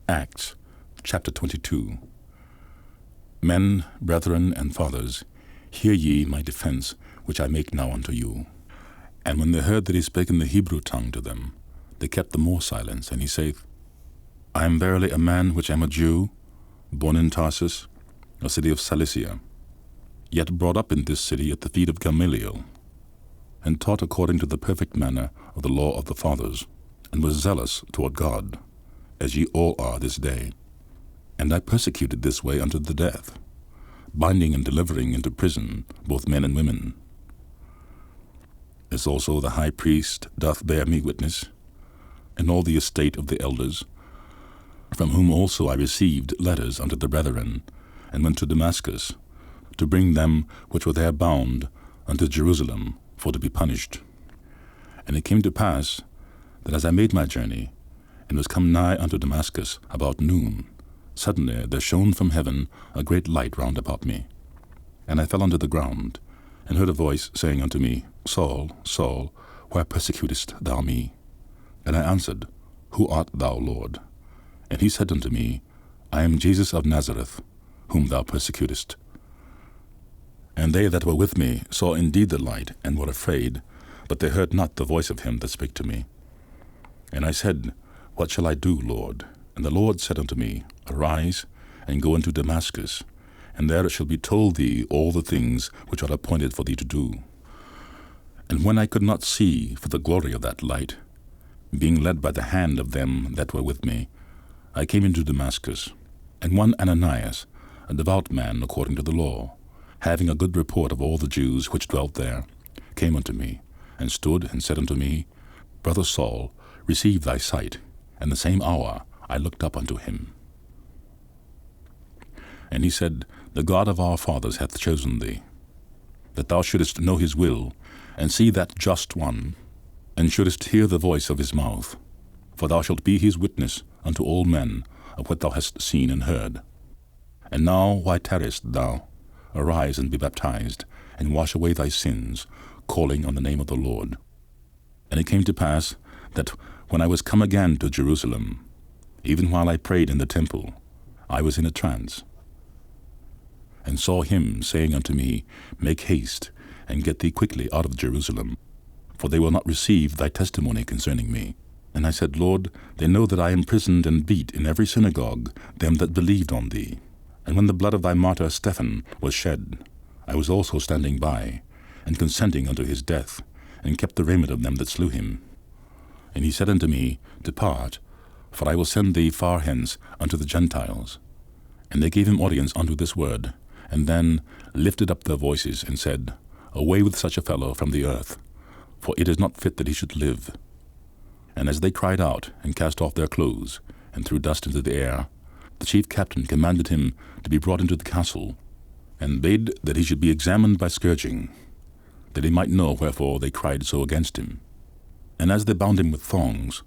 Acts chapter 22. Men, brethren, and fathers, hear ye my defense, which I make now unto you. And when they heard that he spake in the Hebrew tongue to them, they kept the more silence. And he saith, I am verily a man which am a Jew, born in Tarsus, a city of Cilicia, yet brought up in this city at the feet of Gamaliel, and taught according to the perfect manner of the law of the fathers, and was zealous toward God, as ye all are this day. And I persecuted this way unto the death, binding and delivering into prison both men and women. As also the high priest doth bear me witness, and all the estate of the elders, from whom also I received letters unto the brethren, and went to Damascus, to bring them which were there bound unto Jerusalem, for to be punished. And it came to pass, that as I made my journey, and was come nigh unto Damascus about noon, suddenly there shone from heaven a great light round about me. And I fell unto the ground, and heard a voice saying unto me, Saul, Saul, why persecutest thou me? And I answered, Who art thou, Lord? And he said unto me, I am Jesus of Nazareth, whom thou persecutest. And they that were with me saw indeed the light, and were afraid, but they heard not the voice of him that spake to me. And I said, What shall I do, Lord? And the Lord said unto me, Arise, and go into Damascus, and there it shall be told thee all the things which are appointed for thee to do. And when I could not see for the glory of that light, being led by the hand of them that were with me, I came into Damascus. And one Ananias, a devout man according to the law, having a good report of all the Jews which dwelt there, came unto me, and stood and said unto me, Brother Saul, receive thy sight. And the same hour I looked up unto him. And he said, The God of our fathers hath chosen thee, that thou shouldest know his will, and see that just one, and shouldest hear the voice of his mouth. For thou shalt be his witness unto all men of what thou hast seen and heard. And now why tarriest thou? Arise and be baptized, and wash away thy sins, calling on the name of the Lord. And it came to pass that when I was come again to Jerusalem, even while I prayed in the temple, I was in a trance, and saw him saying unto me, Make haste, and get thee quickly out of Jerusalem, for they will not receive thy testimony concerning me. And I said, Lord, they know that I imprisoned and beat in every synagogue them that believed on thee. And when the blood of thy martyr Stephen was shed, I was also standing by, and consenting unto his death, and kept the raiment of them that slew him. And he said unto me, Depart, for I will send thee far hence unto the Gentiles. And they gave him audience unto this word, and then lifted up their voices, and said, Away with such a fellow from the earth, for it is not fit that he should live. And as they cried out, and cast off their clothes, and threw dust into the air, the chief captain commanded him to be brought into the castle, and bade that he should be examined by scourging, that he might know wherefore they cried so against him. And as they bound him with thongs,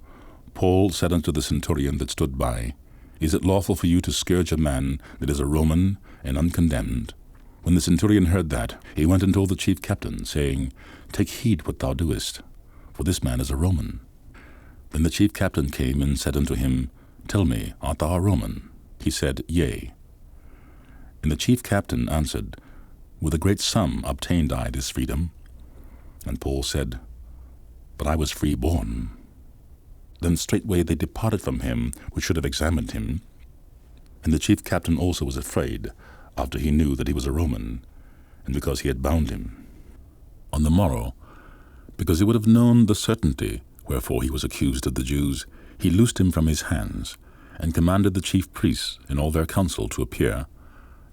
Paul said unto the centurion that stood by, Is it lawful for you to scourge a man that is a Roman and uncondemned? When the centurion heard that, he went and told the chief captain, saying, Take heed what thou doest, for this man is a Roman. Then the chief captain came and said unto him, Tell me, art thou a Roman? He said, Yea. And the chief captain answered, With a great sum obtained I this freedom. And Paul said, But I was free born. Then straightway they departed from him which should have examined him. And the chief captain also was afraid, after he knew that he was a Roman, and because he had bound him. On the morrow, because he would have known the certainty wherefore he was accused of the Jews, he loosed him from his hands, and commanded the chief priests and all their council to appear,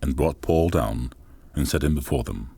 and brought Paul down, and set him before them.